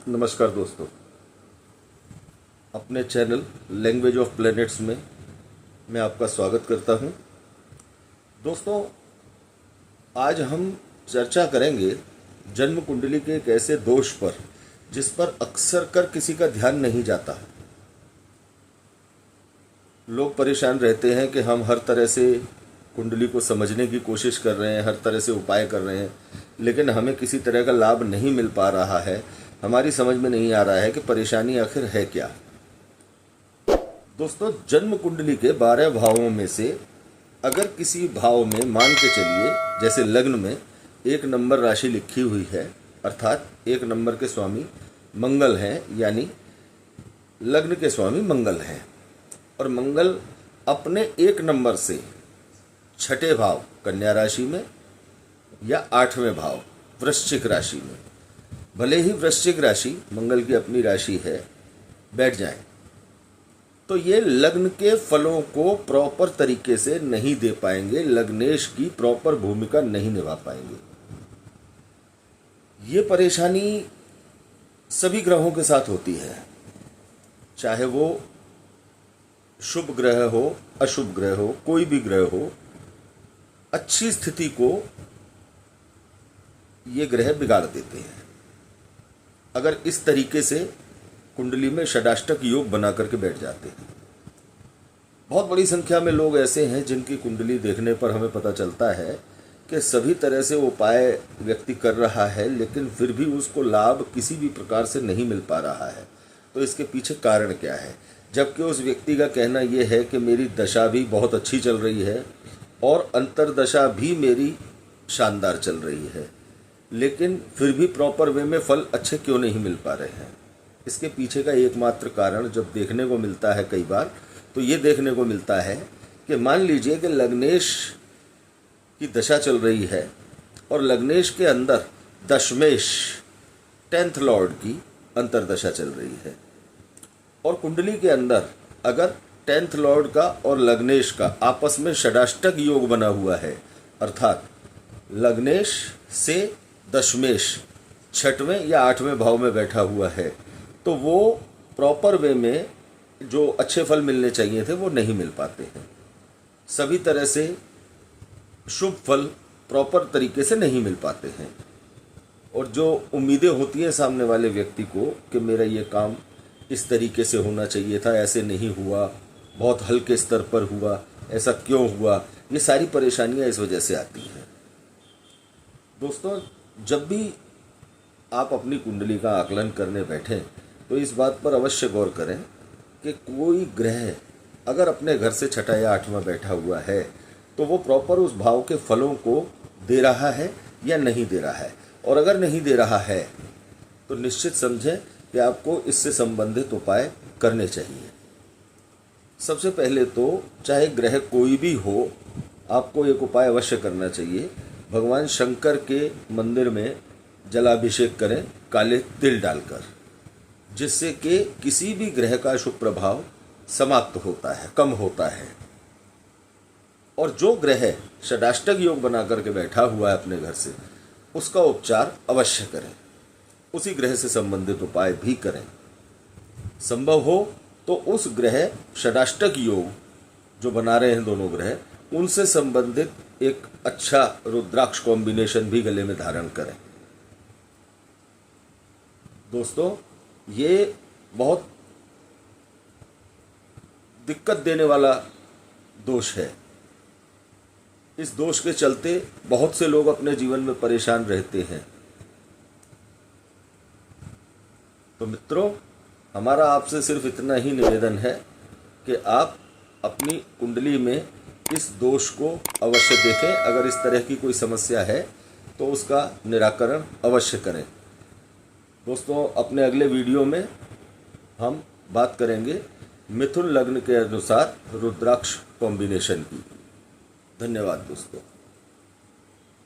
नमस्कार दोस्तों, अपने चैनल लैंग्वेज ऑफ प्लैनेट्स में मैं आपका स्वागत करता हूं। दोस्तों, आज हम चर्चा करेंगे जन्म कुंडली के एक ऐसे दोष पर जिस पर अक्सर कर किसी का ध्यान नहीं जाता। लोग परेशान रहते हैं कि हम हर तरह से कुंडली को समझने की कोशिश कर रहे हैं, हर तरह से उपाय कर रहे हैं, लेकिन हमें किसी तरह का लाभ नहीं मिल पा रहा है। हमारी समझ में नहीं आ रहा है कि परेशानी आखिर है क्या। दोस्तों, जन्म कुंडली के 12 भावों में से अगर किसी भाव में मान के चलिए, जैसे लग्न में 1 नंबर राशि लिखी हुई है, अर्थात 1 नंबर के स्वामी मंगल हैं, यानी लग्न के स्वामी मंगल हैं, और मंगल अपने 1 नंबर से 6ठे भाव कन्या राशि में या 8वें भाव वृश्चिक राशि में, भले ही वृश्चिक राशि मंगल की अपनी राशि है, बैठ जाएं, तो ये लग्न के फलों को प्रॉपर तरीके से नहीं दे पाएंगे, लग्नेश की प्रॉपर भूमिका नहीं निभा पाएंगे। ये परेशानी सभी ग्रहों के साथ होती है, चाहे वो शुभ ग्रह हो, अशुभ ग्रह हो, कोई भी ग्रह हो, अच्छी स्थिति को ये ग्रह बिगाड़ देते हैं। अगर इस तरीके से कुंडली में षडाष्टक योग बना करके बैठ जाते हैं। बहुत बड़ी संख्या में लोग ऐसे हैं जिनकी कुंडली देखने पर हमें पता चलता है कि सभी तरह से उपाय व्यक्ति कर रहा है, लेकिन फिर भी उसको लाभ किसी भी प्रकार से नहीं मिल पा रहा है। तो इसके पीछे कारण क्या है? जबकि उस व्यक्ति का कहना यह है कि मेरी दशा भी बहुत अच्छी चल रही है और अंतर्दशा भी मेरी शानदार चल रही है, लेकिन फिर भी प्रॉपर वे में फल अच्छे क्यों नहीं मिल पा रहे हैं। इसके पीछे का एकमात्र कारण जब देखने को मिलता है कई बार, तो ये देखने को मिलता है कि मान लीजिए कि लग्नेश की दशा चल रही है और लग्नेश के अंदर दशमेश 10th लॉर्ड की अंतर्दशा चल रही है, और कुंडली के अंदर अगर 10th लॉर्ड का और लग्नेश का आपस में षडाष्टक योग बना हुआ है, अर्थात लग्नेश से दशमेश 6वें या 8वें भाव में बैठा हुआ है, तो वो प्रॉपर वे में जो अच्छे फल मिलने चाहिए थे वो नहीं मिल पाते हैं। सभी तरह से शुभ फल प्रॉपर तरीके से नहीं मिल पाते हैं, और जो उम्मीदें होती हैं सामने वाले व्यक्ति को कि मेरा ये काम इस तरीके से होना चाहिए था, ऐसे नहीं हुआ, बहुत हल्के स्तर पर हुआ, ऐसा क्यों हुआ, ये सारी परेशानियां इस वजह से आती हैं। दोस्तों, जब भी आप अपनी कुंडली का आकलन करने बैठें तो इस बात पर अवश्य गौर करें कि कोई ग्रह अगर अपने घर से 6ठा या 8वां बैठा हुआ है तो वो प्रॉपर उस भाव के फलों को दे रहा है या नहीं दे रहा है, और अगर नहीं दे रहा है तो निश्चित समझें कि आपको इससे संबंधित उपाय करने चाहिए। सबसे पहले तो चाहे ग्रह कोई भी हो, आपको एक उपाय अवश्य करना चाहिए। भगवान शंकर के मंदिर में जलाभिषेक करें काले तिल डालकर, जिससे कि किसी भी ग्रह का शुभ प्रभाव समाप्त होता है, कम होता है। और जो ग्रह षडाष्टक योग बना करके बैठा हुआ है अपने घर से, उसका उपचार अवश्य करें, उसी ग्रह से संबंधित उपाय भी करें। संभव हो तो उस ग्रह षडाष्टक योग जो बना रहे हैं दोनों ग्रह, उनसे संबंधित एक अच्छा रुद्राक्ष कॉम्बिनेशन भी गले में धारण करें। दोस्तों, ये बहुत दिक्कत देने वाला दोष है। इस दोष के चलते बहुत से लोग अपने जीवन में परेशान रहते हैं। तो मित्रों, हमारा आपसे सिर्फ इतना ही निवेदन है कि आप अपनी कुंडली में इस दोष को अवश्य देखें। अगर इस तरह की कोई समस्या है तो उसका निराकरण अवश्य करें। दोस्तों, अपने अगले वीडियो में हम बात करेंगे मिथुन लग्न के अनुसार रुद्राक्ष कॉम्बिनेशन की। धन्यवाद दोस्तों।